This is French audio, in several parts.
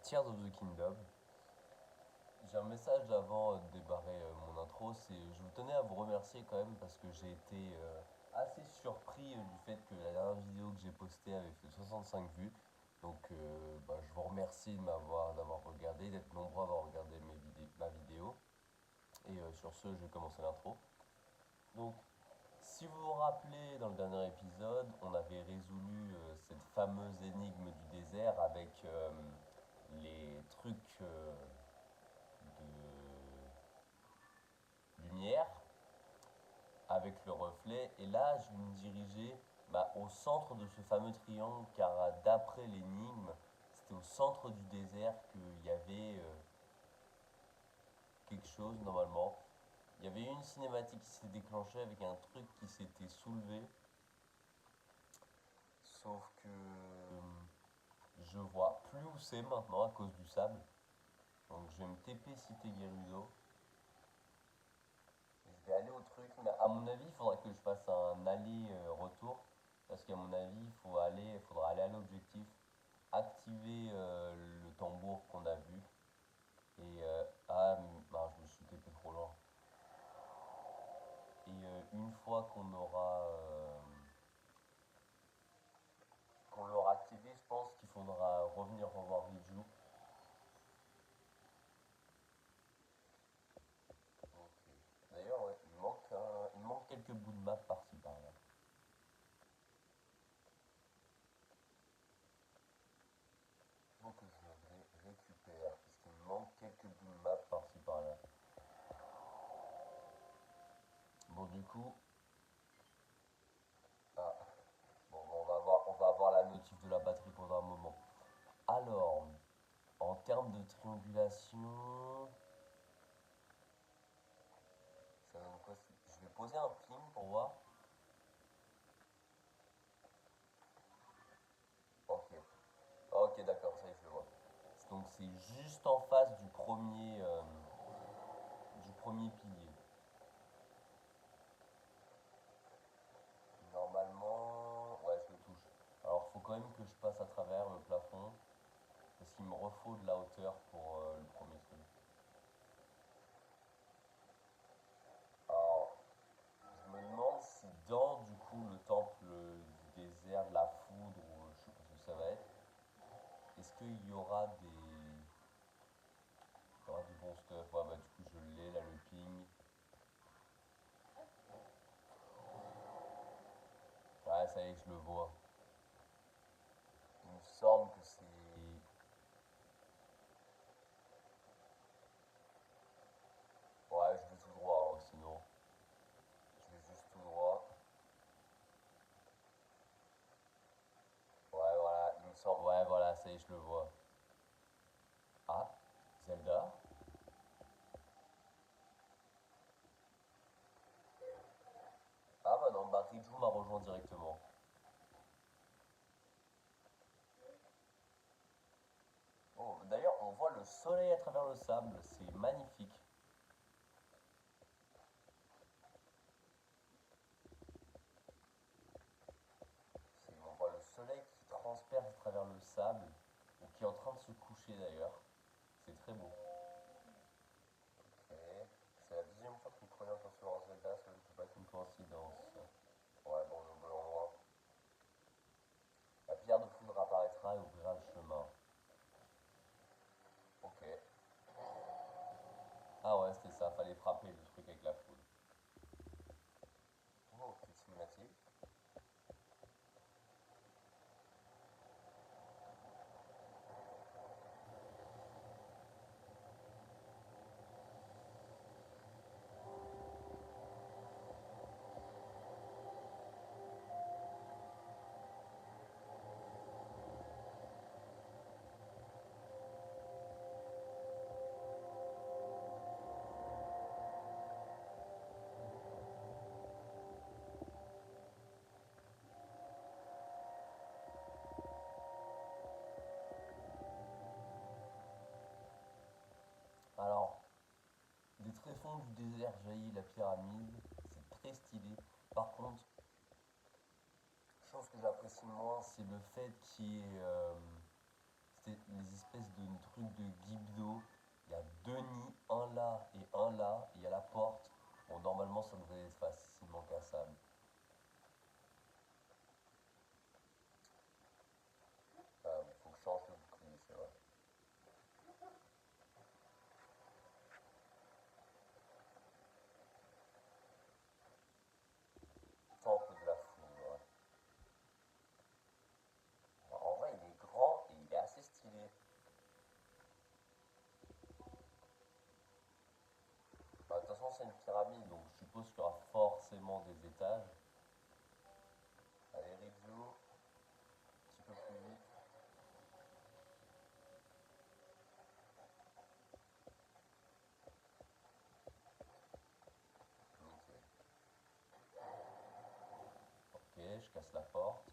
Tears of the Kingdom. J'ai un message avant de débarrer mon intro, je vous tenais à vous remercier quand même parce que j'ai été assez surpris du fait que la dernière vidéo que j'ai postée avait fait 65 vues. Donc je vous remercie d'avoir regardé, d'être nombreux à avoir regardé ma vidéo. Et sur ce, je vais commencer l'intro. Donc si vous vous rappelez, dans le dernier épisode, on avait résolu cette fameuse énigme du désert avec les trucs de lumière avec le reflet. Et là, je vais me diriger au centre de ce fameux triangle, car d'après l'énigme, c'était au centre du désert qu'il y avait quelque chose normalement. Il y avait une cinématique qui s'est déclenchée avec un truc qui s'était soulevé. Sauf que je vois plus où c'est maintenant à cause du sable. Donc je vais me TP Cité Gerudo. Je vais aller au truc, mais à mon avis, il faudra que je fasse un aller-retour. Parce qu'à mon avis, il faudra aller à l'objectif, activer le tambour qu'on a vu. Et je me suis TP trop loin. Et une fois qu'on l'aura activé, je pense qu'il faudra revenir revoir Riju. Ok. D'ailleurs, ouais, il manque quelques bouts de map par-ci par-là. Faut que je récupère, parce qu'il me manque quelques bouts de map par-ci par-là. Bon, du coup, ah, on va avoir la notif de la batterie pendant un moment. Alors, en termes de triangulation, ça donne quoi? Je vais poser un ping pour voir. Ok, ok, d'accord, ça y est, je le vois. Donc c'est juste en face du premier pilier. Normalement, ouais, je le touche. Alors, faut quand même que je passe à travers le plafond, parce qu'il me refaut de la hauteur pour le premier truc. Alors, je me demande si dans du coup le temple du désert, de la foudre, ou je sais pas ce que ça va être, est-ce qu'il y aura du bon stuff? Ouais, bah du coup je l'ai là, le ping. Ouais, ça y est, je le vois. Il me semble que c'est. Ouais, je vais tout droit, hein, sinon. Je vais juste tout droit. Ouais, voilà, il me semble. Ouais, voilà, ça y est, je le vois. Ah, Zelda? Ah bah non, bah Riju m'a rejoint directement. Oh, d'ailleurs, on voit le soleil à travers le sable, c'est magnifique. On voit le soleil qui transperce à travers le sable, ou qui est en train de se coucher d'ailleurs. C'est très beau. Ok. C'est la deuxième fois que nous prenons attention à Zelda, ça ne peut pas être une coïncidence. Ouais, bon, je l'envoie. La pierre de foudre apparaîtra et ouvrira le chemin. Ok. Ah ouais, c'était ça, fallait frapper le truc avec la foudre. Oh, petite cinématique. Alors, des tréfonds du désert jaillit la pyramide, c'est très stylé. Par contre, chose que j'apprécie moins, c'est le fait qu'il y ait les espèces de trucs de guides d'eau. Il y a deux nids, un là et un là. Il y a la porte. Bon, normalement, ça devrait être facilement cassable. Faut que je change le bouclier, c'est vrai. Temple de la foudre. En vrai, il est grand et il est assez stylé. Bah, de toute façon, c'est une pyramide, donc je suppose qu'il y aura forcément des étages. Allez, Rizzo, un petit peu plus vite. Nickel. Ok, je casse la porte.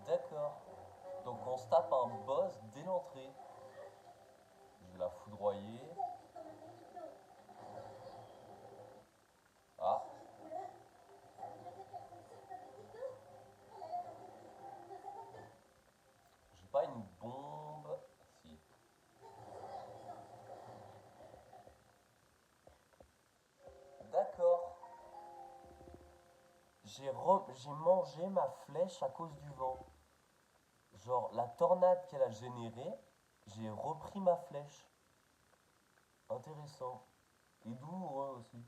D'accord. Donc on se tape un boss dès l'entrée. Je vais la foudroyer. Ah, j'ai pas une bombe. Si. D'accord. J'ai mangé ma flèche à cause du vent. Genre, la tornade qu'elle a générée, j'ai repris ma flèche. Intéressant. Et douloureux aussi.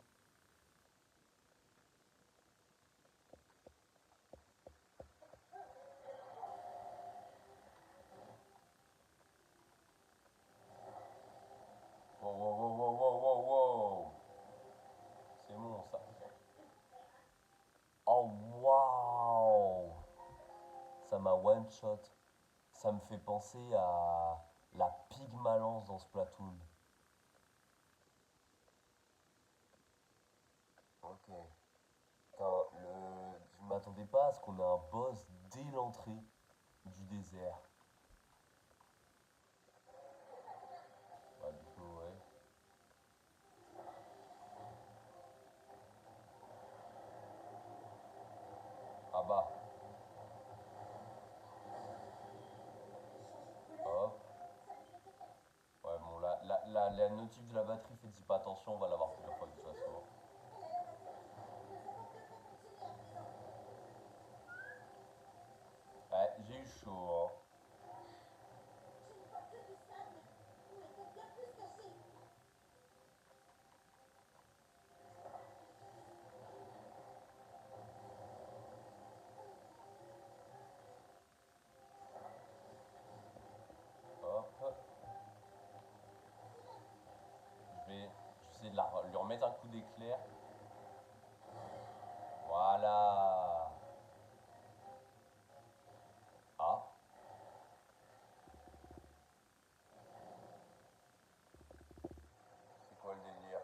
Wow, wow, wow, wow, wow, wow, wow. C'est bon ça. Oh, waouh. Ça m'a one shot. Ça me fait penser à la Pygmalance dans Splatoon. Ok. Putain, je m'attendais pas à ce qu'on ait un boss dès l'entrée du désert. Bah, du coup, ouais. Ah bah, hop. Ouais, bon, la notif de la batterie fait dis pas attention, on va l'avoir plusieurs fois de toute façon. Ouais, j'ai eu chaud, hein. Hop. Je vais essayer de lui remettre un coup d'éclair. Voilà. Ah, c'est quoi le délire?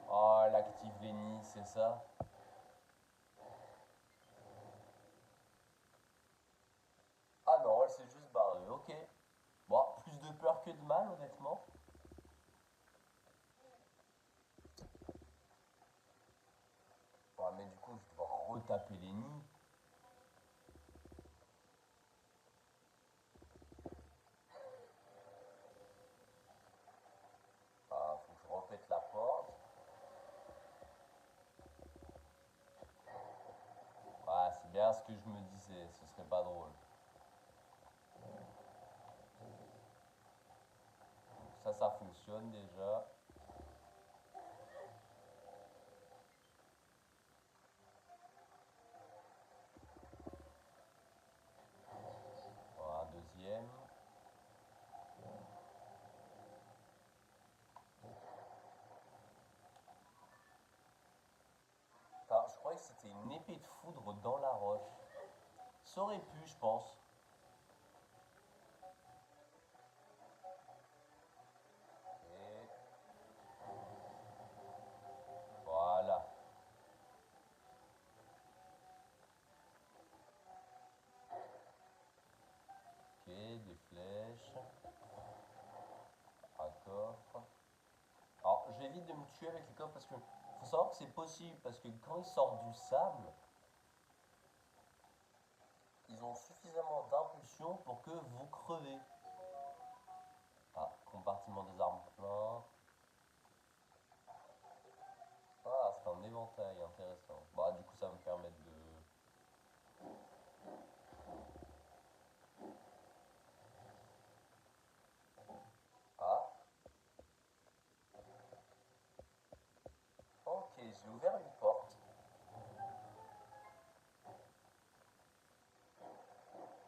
Oh, elle active les nids, c'est ça? Ah non, elle s'est juste barrée, ok. Bon, plus de peur que de mal, honnêtement. Ouais, mais du coup, je vais devoir retaper les nids. Ah, faut que je repète la porte. Ouais, c'est bien ce que je me disais, ce serait pas drôle. Ça fonctionne déjà. Voilà, un deuxième. une épée de foudre dans la roche. Ça aurait pu, je pense. Et voilà. Ok, des flèches. Un coffre. Alors, j'évite de me tuer avec les coffres parce que faut savoir que c'est possible parce que quand ils sortent du sable, ils ont suffisamment d'impulsion pour que vous crevez. Ah, compartiment des armes plein. Ah, c'est un éventail intéressant. Bah, du coup, ça va me permettre de. Ah, ok, j'ai ouvert une porte.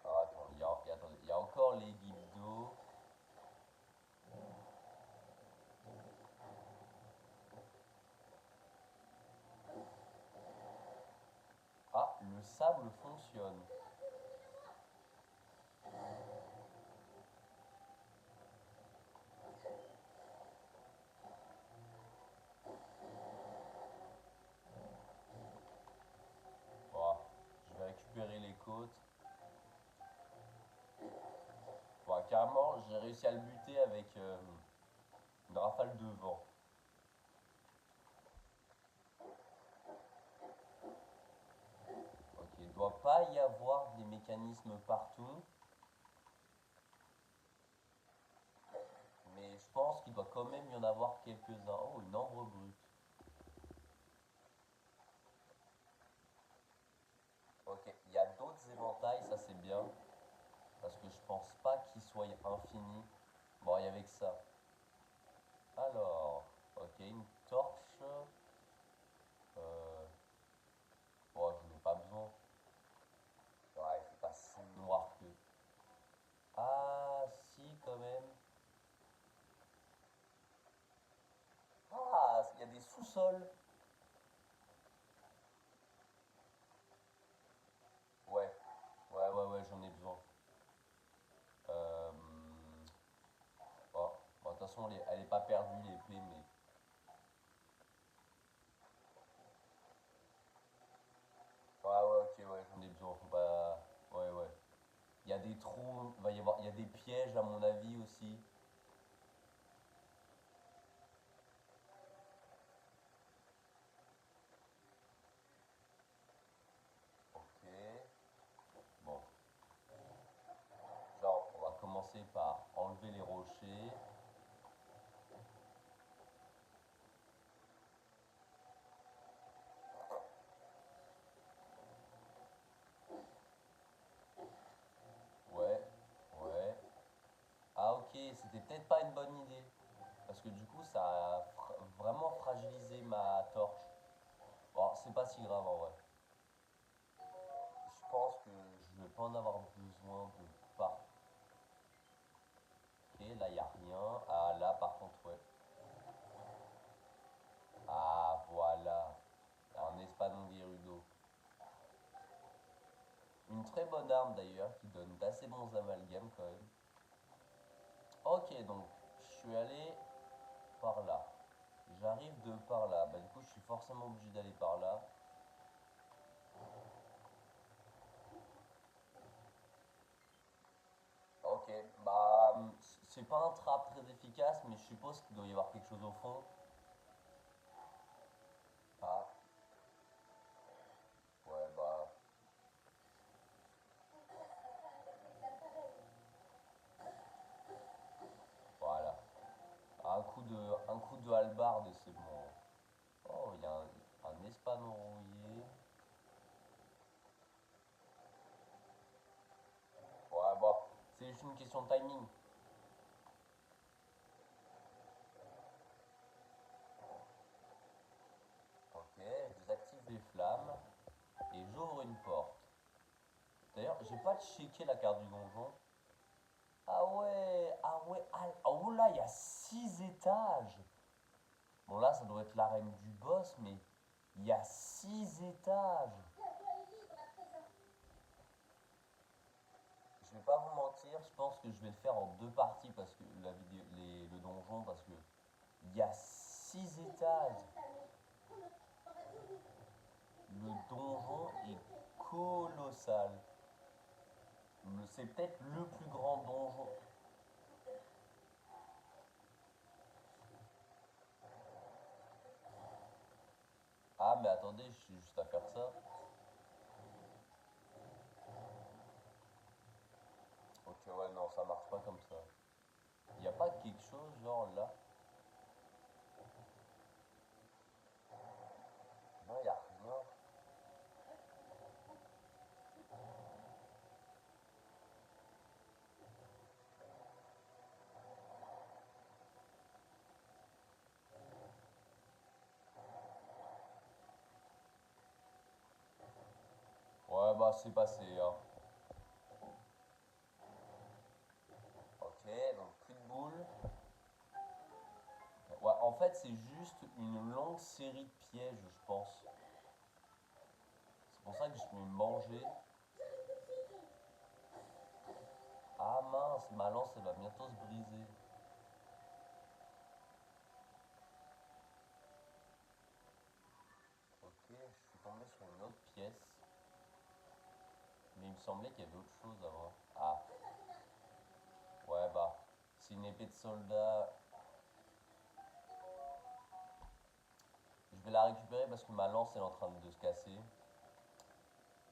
Ah, attends, attendez, il y a encore les guides d'eau. Ah, le sable fonctionne. Bon, je vais récupérer les côtes. Bon, carrément, j'ai réussi à le buter avec une rafale de vent. Ok, il ne doit pas y avoir des mécanismes partout, mais je pense qu'il doit quand même y en avoir quelques-uns. Oh, une ambre brute. Ok, il y a d'autres éventails, ça c'est bien, parce que je pense pas qu'ils soient infinis. Bon, il y avait que ça. Alors, ok, une torche. Euh, bon, je n'ai pas besoin. Ouais, c'est pas si noir que. Ah, si, quand même. Ah, il y a des sous-sols. Ouais, ouais, j'en ai besoin. Euh, bon, de toute façon, elle est pas perdue, l'épée, mais. Ouais, ok, ouais, j'en ai besoin. Faut pas. Ouais, ouais. Il y a des trous, il y a des pièges, à mon avis, aussi. Ok. Bon, genre, on va commencer par enlever les rochers. Ouais, ouais. Ah, ok, c'était peut-être pas une bonne idée. Parce que du coup, ça a vraiment fragilisé ma torche. Bon, c'est pas si grave en vrai. Je pense que je vais pas en avoir besoin de pas. Ok, là, y a rien. Ah, là, par contre, ouais. Ah, voilà. Un espadon Gerudo. Une très bonne arme d'ailleurs, qui donne d'assez bons amalgames quand même. Ok, donc, je suis allé par là. J'arrive de par là. Bah, du coup, je suis forcément obligé d'aller par là. Ok, bah, c'est pas un trap très efficace, mais je suppose qu'il doit y avoir quelque chose au fond. Ah, ouais, bah, voilà. Un coup de hallebarde, c'est bon. Oh, il y a un espadon rouillé. Ouais, bon, c'est juste une question de timing. Ok, je désactive les flammes et j'ouvre une porte. D'ailleurs, j'ai pas checké la carte du donjon. Ah ouais, oh là, il y a 6 étages. Bon, là, ça doit être l'arène du boss, mais Il y a 6 étages. Je vais pas vous mentir, je pense que je vais le faire en deux parties parce que le donjon, parce que il y a 6 étages. Le donjon est colossal. C'est peut-être le plus grand donjon. Ah mais attendez, je suis juste à faire ça. Ok ouais non, ça marche pas comme ça. Il n'y a pas quelque chose genre là? Non, il n'y a rien. Ouais bah c'est passé hein. Ok, donc plus de boules. Ouais, en fait c'est juste une longue série de pièges je pense. C'est pour ça que je vais manger. Ah mince, ma lance elle va bientôt se briser. Ok, je suis tombé sur une autre pièce. Mais il me semblait qu'il y avait autre chose avant. Ah, ouais bah, c'est une épée de soldat. Je vais la récupérer parce que ma lance elle est en train de se casser.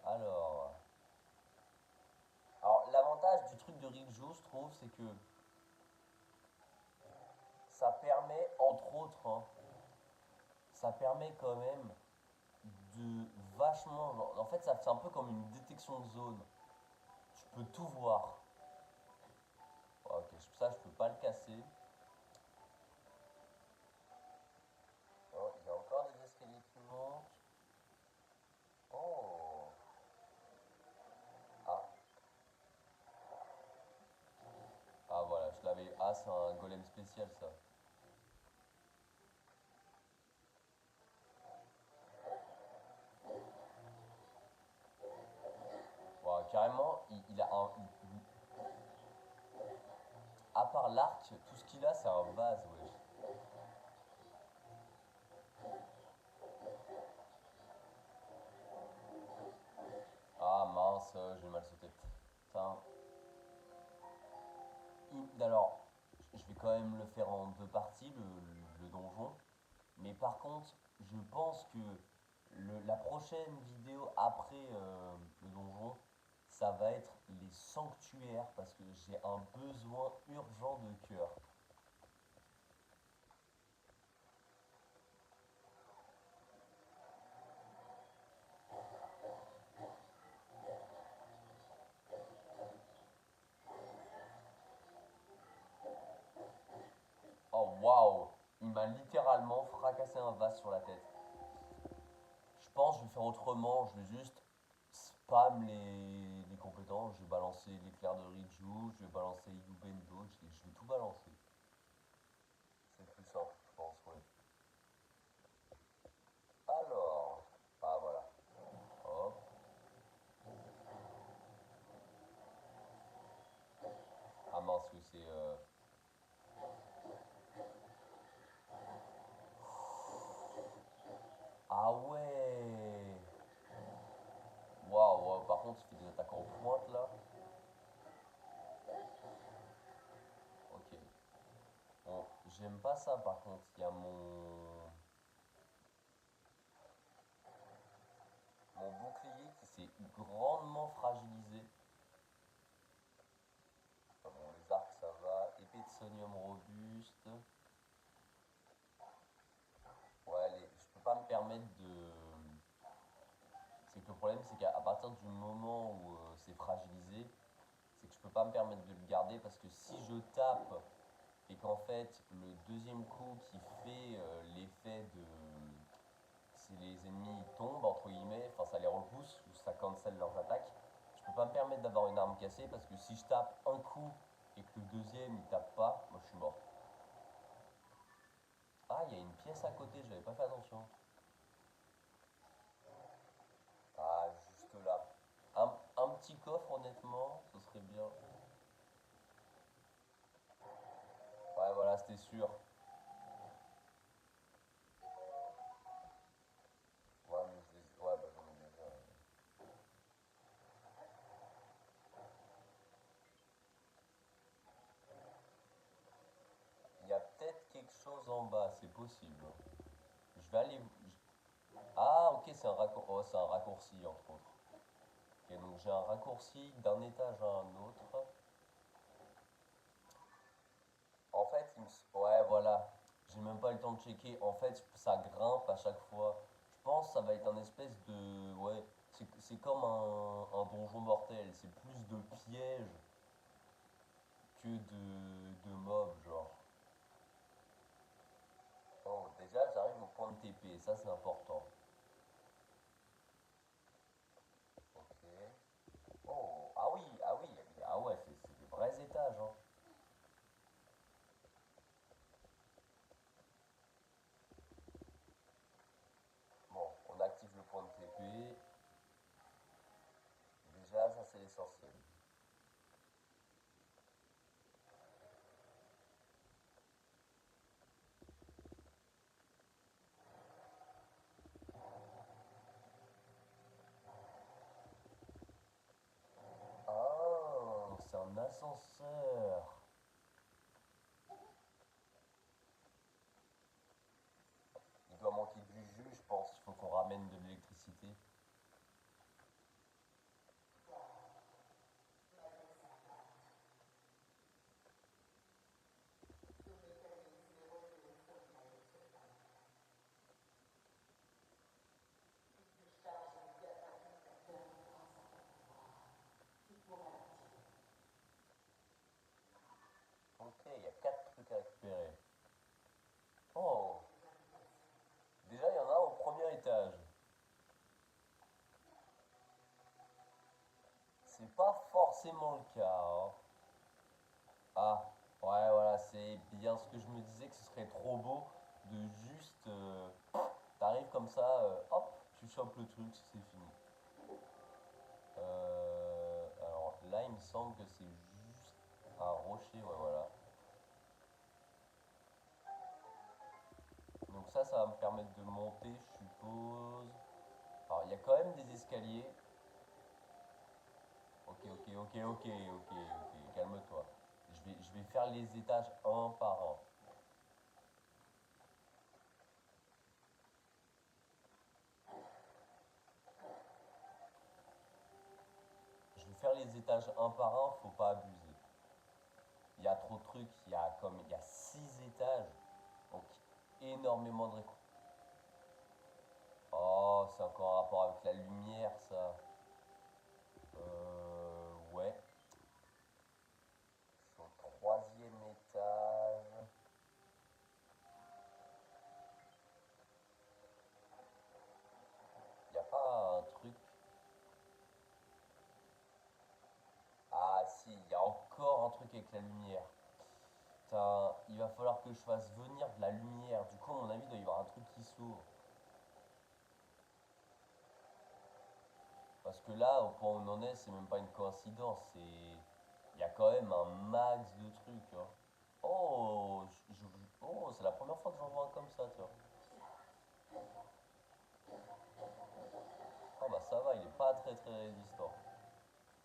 Alors, l'avantage du truc de Ridgeo, je trouve, c'est que ça permet, entre autres, hein, ça permet quand même de vachement. En fait, ça fait un peu comme une détection de zone. Tu peux tout voir. Ok, ça, je peux pas le casser. Oh, il y a encore des escaliers qui montent. Oh. Ah, ah voilà, je l'avais. Ah, c'est un golem spécial ça. Voilà, carrément, il a un. À part l'arc, tout ce qu'il a, c'est un vase, wesh. Ah mince, j'ai mal sauté. Putain. Alors, je vais quand même le faire en deux parties, le donjon. Mais par contre, je pense que la prochaine vidéo après le donjon, ça va être les sanctuaires parce que j'ai un besoin urgent de cœur. Oh waouh! Il m'a littéralement fracassé un vase sur la tête. Je pense que je vais faire autrement, je vais juste spam les compétences, je vais balancer l'éclair de Riju, je vais balancer Yubendo, je vais tout balancer. C'est plus simple, je pense, ouais. Alors, ah voilà, hop. Ah mince, que c'est. Ah ouais! Waouh, wow, par contre, il fait des attaques en pointe là. Ok. Bon, j'aime pas ça par contre. Il y a mon bouclier qui s'est grandement fragilisé. Bon, les arcs ça va. Épée de sonium robuste. Ouais, je peux pas me permettre de. C'est que le problème, c'est qu'à partir du moment où c'est fragilisé, c'est que je peux pas me permettre de le garder parce que si je tape et qu'en fait le deuxième coup qui fait l'effet de. Si les ennemis tombent, entre guillemets, enfin ça les repousse ou ça cancelle leurs attaques, je peux pas me permettre d'avoir une arme cassée parce que si je tape un coup et que le deuxième il tape pas, moi je suis mort. Ah, il y a une pièce à côté, j'avais pas fait attention. petit coffre, honnêtement, ce serait bien. Ouais, voilà, c'était sûr. Ouais, mais ouais, bah, j'en ai déjà. Il y a peut-être quelque chose en bas, c'est possible. Je vais aller. Ah, ok, c'est un, oh, c'est un raccourci, entre autres. Ok, donc j'ai un raccourci d'un étage à un autre. En fait, ouais, voilà. J'ai même pas eu le temps de checker. En fait, ça grimpe à chaque fois. Je pense que ça va être un espèce de. Ouais, c'est comme un donjon mortel. C'est plus de pièges que de mobs, genre. Oh, déjà, j'arrive au point de TP. Ça, c'est important. Ok. Oh, ah oui, ah oui. Ah ouais, c'est des vrais étages, hein. Bon, on active le point de TP. Déjà, ça, c'est l'essentiel. Ah, c'est un ascenseur. Il doit manquer du jus, je pense. Il faut qu'on ramène de l'électricité. Ok, il y a 4 trucs à récupérer. Oh, déjà, il y en a un au premier étage. C'est pas forcément le cas, hein. Ah, ouais, voilà, c'est bien ce que je me disais que ce serait trop beau de juste. T'arrives comme ça, hop, tu chopes le truc, c'est fini. Alors là, il me semble que c'est juste un rocher, ouais, voilà. Donc ça va me permettre de monter, je suppose. Alors, il y a quand même des escaliers. Ok, ok, ok, ok, ok, ok, calme-toi. Je vais faire les étages un par un. Je vais faire les étages un par un, faut pas abuser. Il y a trop de trucs, il y a 6 étages. Donc, énormément de récompenses. Oh, c'est encore un rapport avec la lumière, ça. Ouais. Je suis au troisième étage. Il n'y a pas un truc. Ah, si, il y a encore un truc avec la lumière. Putain, il va falloir que je fasse venir de la lumière. Du coup, à mon avis, il doit y avoir un truc qui s'ouvre. Parce que là, au point où on en est, c'est même pas une coïncidence. Il y a quand même un max de trucs, hein. Oh, oh, c'est la première fois que j'en vois un comme ça, tu vois. Ah bah ça va, il est pas très très résistant.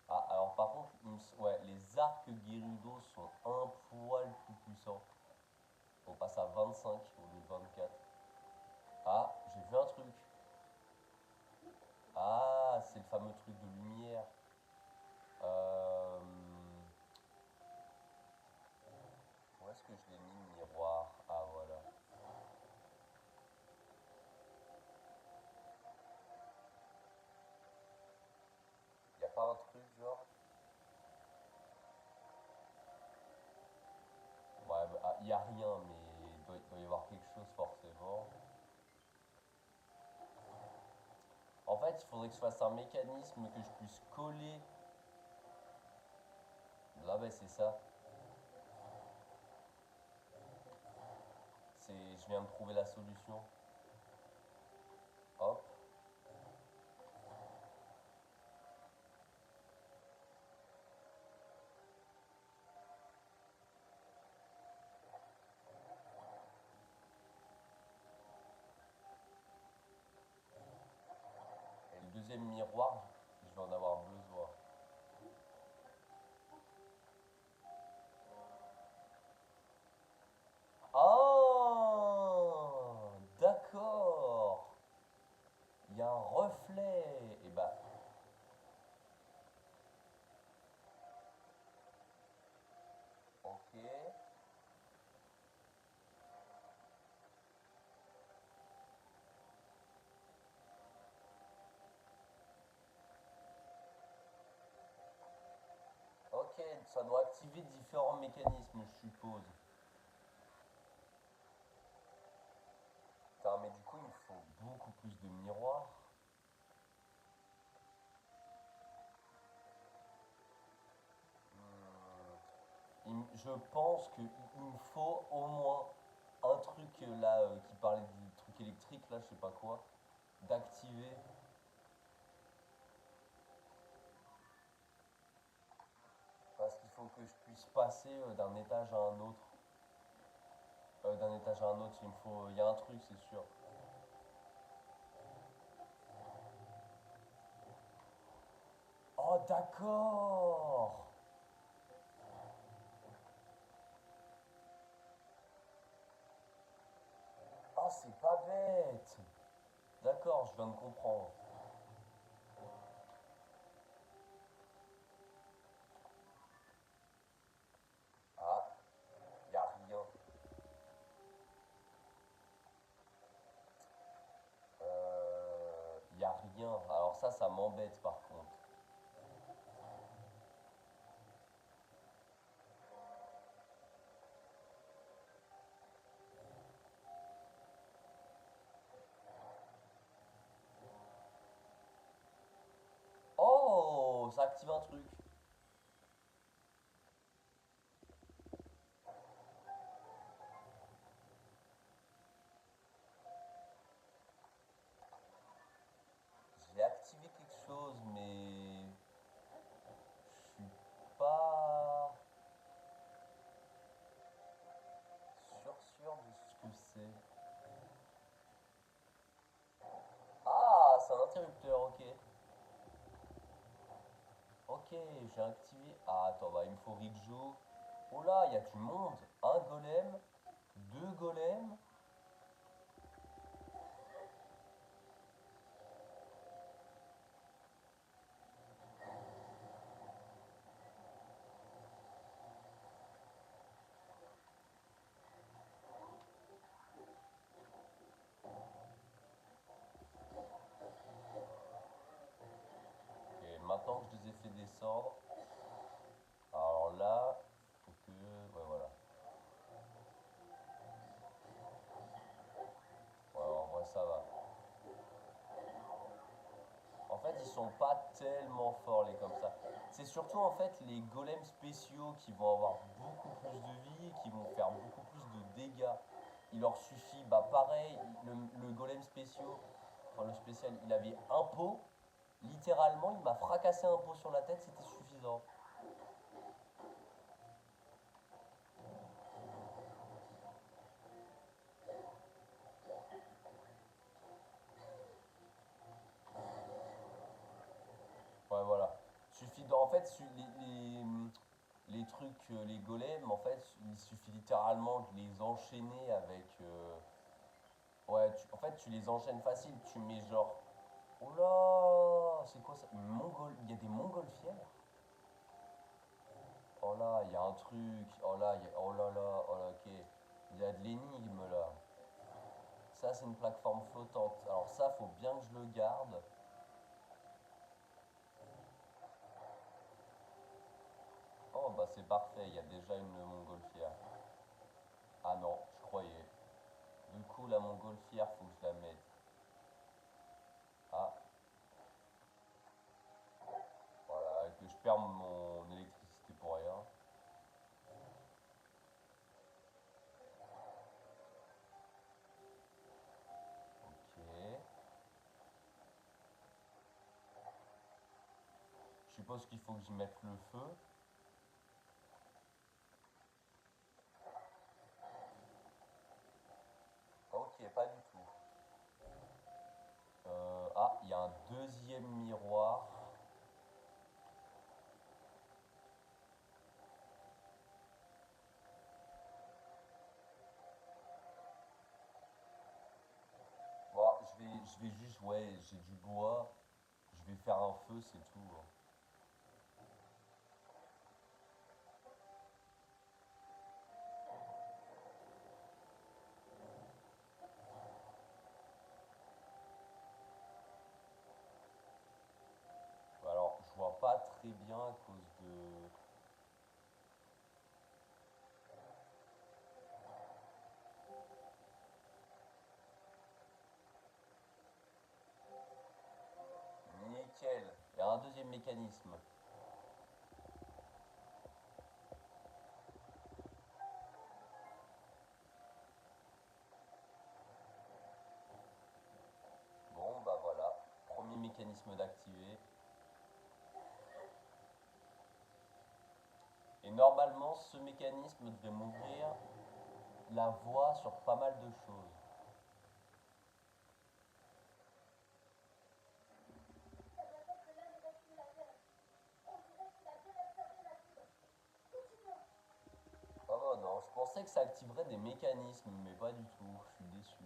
Ah, alors par contre, ouais, les arcs Gerudo sont un poil plus puissants. On passe à 25 au lieu de 24. Ah, j'ai vu un truc. Ah, c'est le fameux truc de lumière. Euh, Où est-ce que je l'ai mis le miroir? Ah voilà. Y a pas un truc genre? Ouais, bah, ah, y a rien, mais il doit y avoir quelque chose forcément. En fait, il faudrait que je fasse un mécanisme que je puisse coller. Là, bah, c'est ça. Je viens de trouver la solution. Hop. deuxième miroir, je vais en avoir besoin. Ah, d'accord. Il y a un reflet. Et bah, ok. Ok, ça doit activer différents mécanismes, je suppose. Putain, mais du coup, il me faut beaucoup plus de miroirs. Je pense qu'il me faut au moins un truc là qui parlait du truc électrique, là, je sais pas quoi, d'activer. Parce qu'il faut que je puisse passer d'un étage à un autre. D'un étage à un autre, il me faut. Il y a un truc, c'est sûr. Oh, d'accord. Ah, c'est pas bête. D'accord, je viens de comprendre. Ah, y a rien. Y a rien. Alors ça m'embête par contre. Oh, ça active un truc. J'ai activé quelque chose, mais je suis pas sûr de ce que c'est. Ah, c'est un interrupteur, ok. Ok, j'ai activé. Ah, attends, bah il me faut Ridjo. Oh là, il y a du monde. Un golem, deux golems. Et maintenant que je les ai fait descendre, alors là, faut que. Ouais, voilà. Ouais, en vrai, ça va. En fait, ils sont pas tellement forts les comme ça. C'est surtout en fait les golems spéciaux qui vont avoir beaucoup plus de vie et qui vont faire beaucoup plus de dégâts. Il leur suffit, bah pareil, le golem spéciaux, enfin le spécial, il avait un pot. Littéralement, il m'a fracassé un pot sur la tête, c'était suffisant. Ouais, voilà. En fait, les trucs, les golems, en fait, il suffit littéralement de les enchaîner avec. Ouais, en fait, tu les enchaînes facile. Tu mets genre. Oh là, c'est quoi ça? Il y a des montgolfières? Oh là, il y a un truc. Oh là, oh là là, oh là, ok. Il y a de l'énigme là. Ça, c'est une plateforme flottante. Alors, ça, faut bien que je le garde. Oh, bah, c'est parfait. Il y a déjà une montgolfière. Ah non, je croyais. Du coup, la montgolfière, faut que je la mette. Ah, voilà, et que je perds mon électricité pour rien. Ok. Je suppose qu'il faut que j'y mette le feu. Ok, pas du tout. Ah, il y a un deuxième deuxième miroir. Bon, je vais juste, ouais, j'ai du bois. Je vais faire un feu, c'est tout, hein. Alors, je vois pas très bien à cause de... Nickel. Il y a un deuxième mécanisme. Bon, bah voilà. Premier mécanisme d'activer. Et normalement, ce mécanisme devrait m'ouvrir la voie sur pas mal de choses. Ah bah non, je pensais que ça activerait des mécanismes, mais pas du tout. Je suis déçu.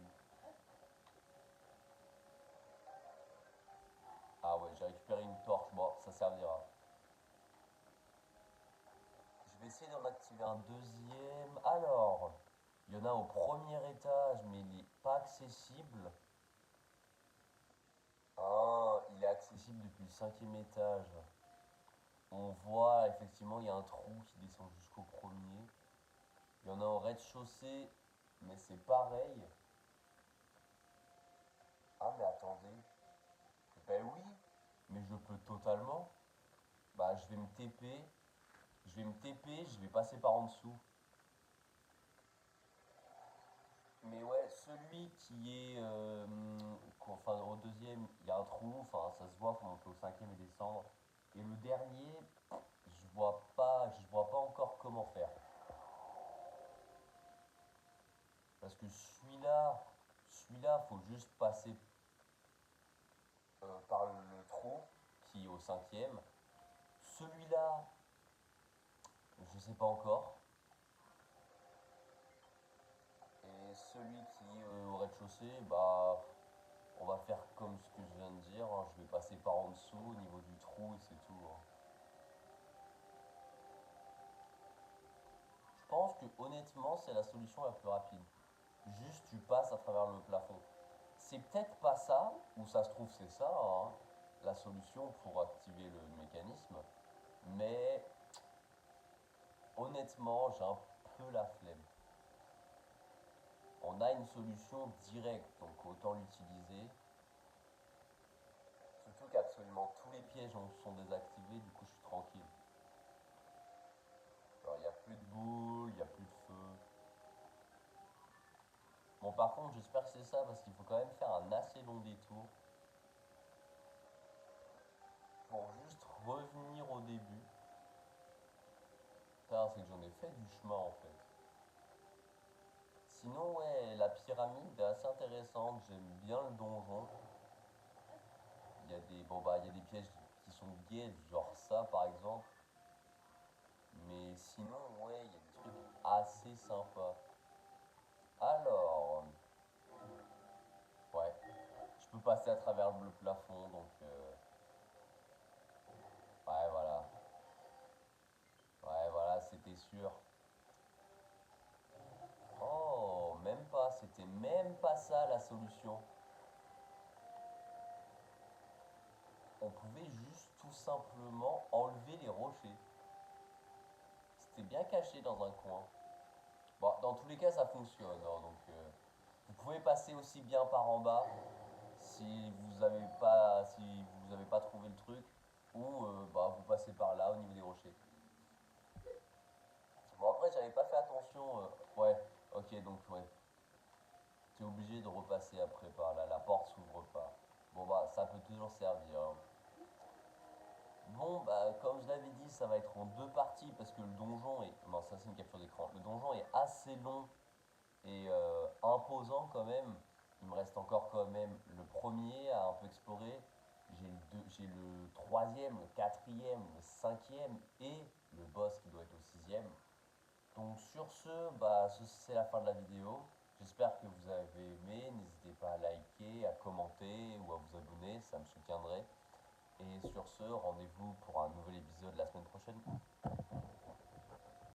Ah ouais, j'ai récupéré une torche. Bon, ça servira. Je vais essayer d'en activer un deuxième. Alors, il y en a au premier étage, mais il n'est pas accessible. Ah, il est accessible depuis le cinquième étage. On voit effectivement, il y a un trou qui descend jusqu'au premier. Il y en a au rez-de-chaussée, mais c'est pareil. Ah, mais attendez. Ben oui, mais je peux totalement. Bah, je vais me TP. Je vais me TP, je vais passer par en dessous. Mais ouais, celui qui est. Enfin, au deuxième, il y a un trou, enfin, ça se voit, faut monter au cinquième et descendre. Et le dernier, je vois pas encore comment faire. Parce que celui-là, faut juste passer par le trou qui est au cinquième. Celui-là, je sais pas encore. Et celui qui est au rez-de-chaussée, bah, on va faire comme ce que je viens de dire, hein. Je vais passer par en dessous au niveau du trou et c'est tout, hein. Je pense que honnêtement, c'est la solution la plus rapide. Juste, tu passes à travers le plafond. C'est peut-être pas ça, ou ça se trouve, c'est ça, hein, la solution pour activer le mécanisme. Mais honnêtement, j'ai un peu la flemme. On a une solution directe, donc autant l'utiliser. Surtout qu'absolument tous les pièges sont désactivés, du coup je suis tranquille. Alors il n'y a plus de boules, il n'y a plus de feu. Bon par contre j'espère que c'est ça parce qu'il faut quand même faire un assez long détour pour juste revenir au début. Putain, c'est que j'en ai fait du chemin en fait. Sinon ouais, la pyramide est assez intéressante, j'aime bien le donjon. Il y a des pièges qui sont gays, genre ça par exemple. Mais sinon, ouais, il y a des trucs assez sympas. Alors, ouais, je peux passer à travers le plafond, donc ouais, voilà. Ouais, voilà, c'était sûr. Oh, même pas, c'était même pas ça la solution. On pouvait juste tout simplement enlever les rochers. C'était bien caché dans un coin. Bon, dans tous les cas, ça fonctionne, hein, donc vous pouvez passer aussi bien par en bas si vous avez pas trouvé le truc, ou bah, vous passez par là au niveau des rochers. Bon après j'avais pas fait attention, ouais, ok donc ouais, t'es obligé de repasser après par là, la porte s'ouvre pas. Bon bah ça peut toujours servir, hein. Bon bah comme je l'avais dit ça va être en deux parties parce que le donjon est... Non ça c'est une capture d'écran. Le donjon est assez long et imposant quand même. Il me reste encore quand même le premier à un peu explorer. j'ai le troisième, le quatrième, le cinquième et le boss qui doit être au sixième. Donc sur ce, c'est la fin de la vidéo. J'espère que vous avez aimé. N'hésitez pas à liker, à commenter ou à vous abonner, ça me soutiendrait. Et sur ce, rendez-vous pour un nouvel épisode la semaine prochaine.